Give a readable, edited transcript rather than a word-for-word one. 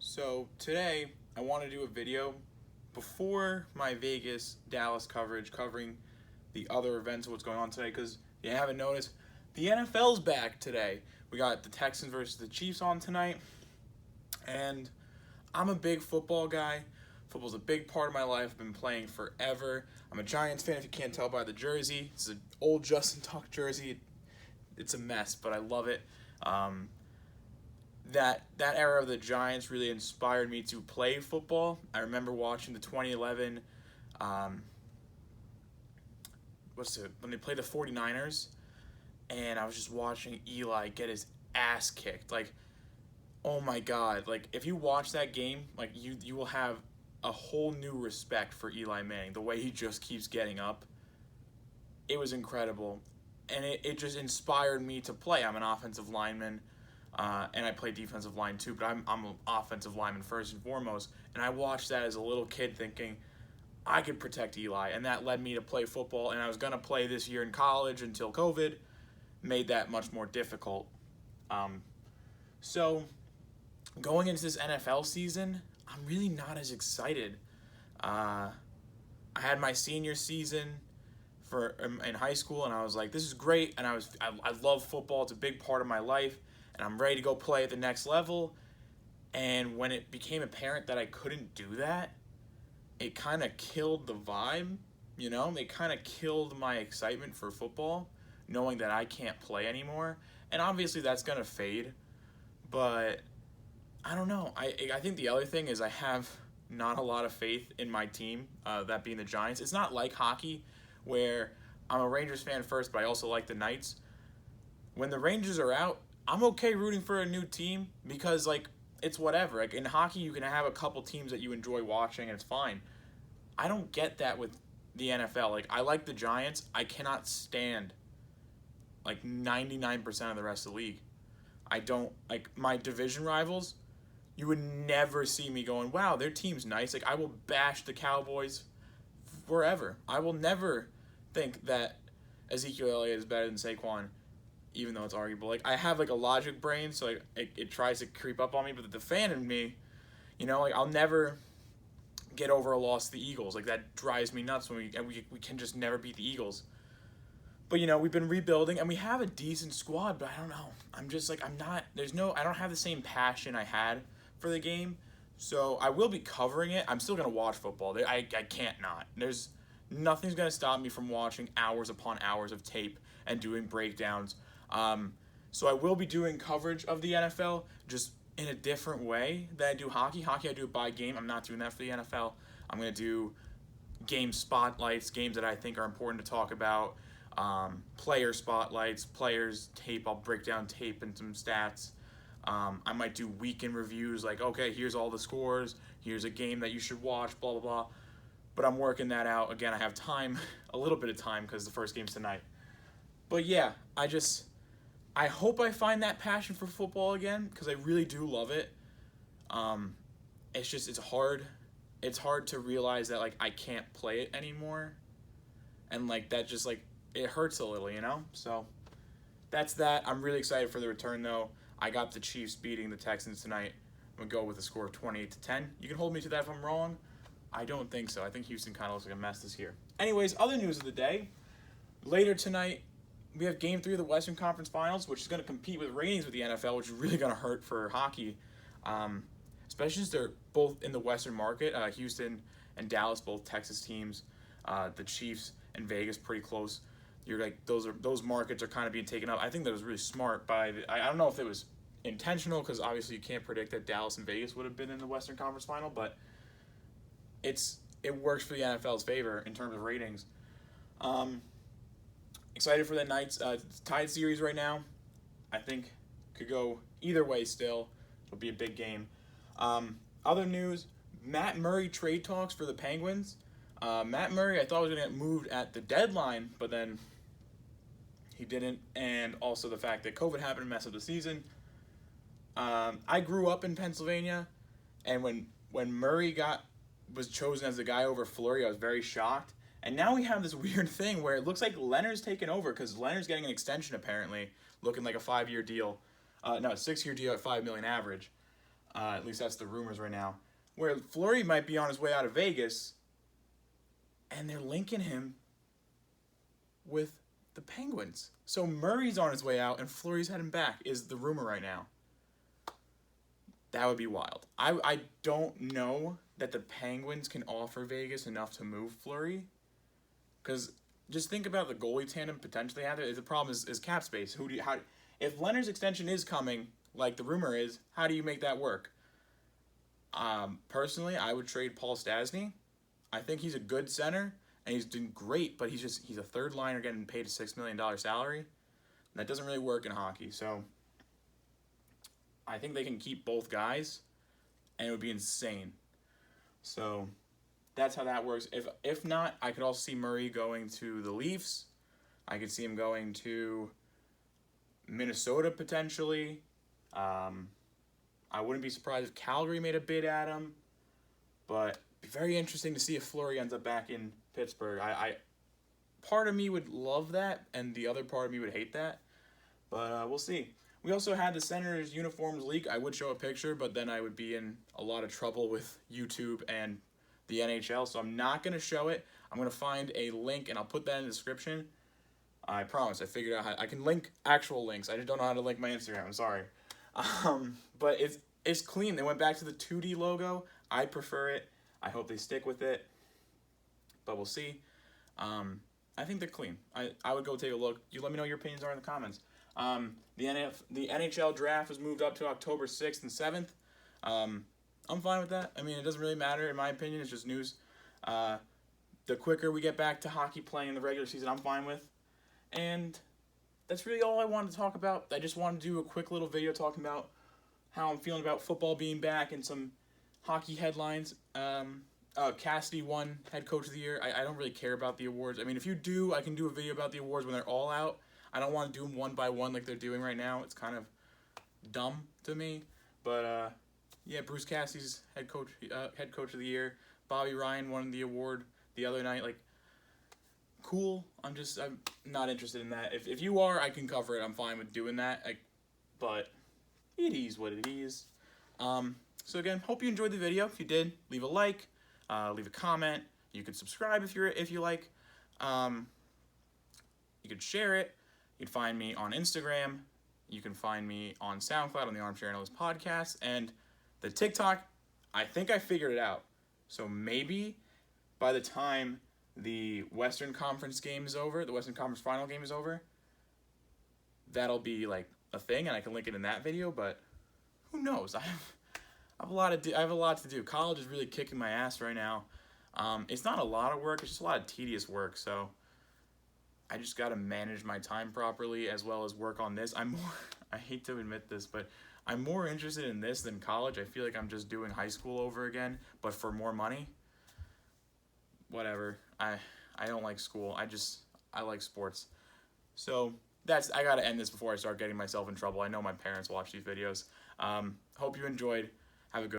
So today I want to do a video before my Vegas Dallas coverage covering the other events of what's going on today, because you haven't noticed, the NFL's back today. We got the Texans versus the Chiefs on tonight, and I'm a big football guy. Football's a big part of my life. I've been playing forever. I'm a Giants fan if you can't tell by the jersey. It's an old Justin Tuck jersey. It's a mess, but I love it. That era of the Giants really inspired me to play football. I remember watching the 2011 when they played the 49ers, and I was just watching Eli get his ass kicked. Like, oh my god, like if you watch that game, like you will have a whole new respect for Eli Manning. The way he just keeps getting up, it was incredible, and it just inspired me to play. I'm an offensive lineman. And I play defensive line too, but I'm an offensive lineman first and foremost. And I watched that as a little kid thinking I could protect Eli, and that led me to play football. And I was going to play this year in college until COVID made that much more difficult. So going into this NFL season, I'm really not as excited. I had my senior season in high school, and I was like, this is great, and I love football. It's a big part of my life, and I'm ready to go play at the next level. And when it became apparent that I couldn't do that, it kind of killed the vibe, you know? It kind of killed my excitement for football, knowing that I can't play anymore. And obviously that's going to fade, but I don't know. I think the other thing is I have not a lot of faith in my team, that being the Giants. It's not like hockey where I'm a Rangers fan first, but I also like the Knights. When the Rangers are out, I'm okay rooting for a new team because, like, it's whatever. Like, in hockey, you can have a couple teams that you enjoy watching, and it's fine. I don't get that with the NFL. Like, I like the Giants. I cannot stand, like, 99% of the rest of the league. I don't, like, my division rivals, you would never see me going, wow, their team's nice. Like, I will bash the Cowboys forever. I will never think that Ezekiel Elliott is better than Saquon, even though it's arguable. Like, I have like a logic brain, so like it tries to creep up on me, but the fan in me, like I'll never get over a loss to the Eagles. Like, that drives me nuts when we can just never beat the Eagles. But we've been rebuilding and we have a decent squad, but I don't know. I'm just like I don't have the same passion I had for the game. So I will be covering it. I'm still gonna watch football. I can't not. Nothing's gonna stop me from watching hours upon hours of tape and doing breakdowns. So I will be doing coverage of the NFL, just in a different way than I do hockey. Hockey, I do it by game. I'm not doing that for the NFL. I'm going to do game spotlights, games that I think are important to talk about, player spotlights, players tape. I'll break down tape and some stats. I might do weekend reviews, like, okay, here's all the scores, here's a game that you should watch, blah, blah, blah. But I'm working that out. Again, I have time, a little bit of time, because the first game's tonight. But yeah, I hope I find that passion for football again, because I really do love it. It's hard. It's hard to realize that, like, I can't play it anymore. And, like, that just, like, it hurts a little, So that's that. I'm really excited for the return, though. I got the Chiefs beating the Texans tonight. I'm going to go with a score of 28-10. You can hold me to that if I'm wrong. I don't think so. I think Houston kind of looks like a mess this year. Anyways, other news of the day. Later tonight, we have Game 3 of the Western Conference Finals, which is going to compete with ratings with the NFL, which is really going to hurt for hockey, especially since they're both in the Western market. Houston and Dallas, both Texas teams. The Chiefs and Vegas, pretty close. You're like those markets are kind of being taken up. I think that was really smart by I don't know if it was intentional, because obviously you can't predict that Dallas and Vegas would have been in the Western Conference Final, but it works for the NFL's favor in terms of ratings. Excited for the Knights. It's a tied series right now. I think could go either way still. It'll be a big game. Other news, Matt Murray trade talks for the Penguins. Matt Murray, I thought was going to get moved at the deadline, but then he didn't. And also the fact that COVID happened to mess up the season. I grew up in Pennsylvania, and when Murray was chosen as the guy over Fleury, I was very shocked. And now we have this weird thing where it looks like Leonard's taken over, because Leonard's getting an extension apparently, looking like a 5-year deal. No, a 6-year deal at $5 million average. At least that's the rumors right now. Where Fleury might be on his way out of Vegas, and they're linking him with the Penguins. So Murray's on his way out, and Fleury's heading back, is the rumor right now. That would be wild. I don't know that the Penguins can offer Vegas enough to move Fleury. Because just think about the goalie tandem potentially out there. The problem is cap space. If Leonard's extension is coming, like the rumor is, how do you make that work? Personally, I would trade Paul Stastny. I think he's a good center, and he's doing great, but he's a third liner getting paid a $6 million salary. That doesn't really work in hockey, so I think they can keep both guys, and it would be insane. So that's how that works. If not, I could also see Murray going to the Leafs. I could see him going to Minnesota potentially. I wouldn't be surprised if Calgary made a bid at him, but it'd be very interesting to see if Fleury ends up back in Pittsburgh. Part of me would love that, and the other part of me would hate that, but we'll see. We also had the Senators uniforms leak. I would show a picture, but then I would be in a lot of trouble with YouTube and the NHL, so I'm not going to show it. I'm going to find a link, and I'll put that in the description. I promise. I figured out how I can link actual links. I just don't know how to link my Instagram. I'm sorry. But it's clean. They went back to the 2D logo. I prefer it. I hope they stick with it, but we'll see. I think they're clean. I would go take a look. You let me know your opinions are in the comments. The NHL draft was moved up to October 6th and 7th. I'm fine with that. I mean, it doesn't really matter in my opinion. It's just news. The quicker we get back to hockey playing in the regular season, I'm fine with. And that's really all I wanted to talk about. I just wanted to do a quick little video talking about how I'm feeling about football being back and some hockey headlines. Cassidy won Head Coach of the Year. I don't really care about the awards. I mean, if you do, I can do a video about the awards when they're all out. I don't want to do them one by one like they're doing right now. It's kind of dumb to me. But, yeah, Bruce Cassidy's Head Coach of the Year. Bobby Ryan won the award the other night. Like, cool. I'm not interested in that. If you are, I can cover it. I'm fine with doing that. But it is what it is. So again, hope you enjoyed the video. If you did, leave a like, leave a comment. You can subscribe if you like. You could share it. You can find me on Instagram. You can find me on SoundCloud on the Armchair Analyst podcast, and the TikTok. I think I figured it out. So maybe by the time the Western Conference game is over, the Western Conference Final game is over, that'll be like a thing, and I can link it in that video. But who knows? I have a lot to do. College is really kicking my ass right now. It's not a lot of work. It's just a lot of tedious work. So I just got to manage my time properly as well as work on this. I hate to admit this, but I'm more interested in this than college. I feel like I'm just doing high school over again, but for more money. Whatever. I don't like school. I like sports. So I got to end this before I start getting myself in trouble. I know my parents watch these videos. Hope you enjoyed. Have a good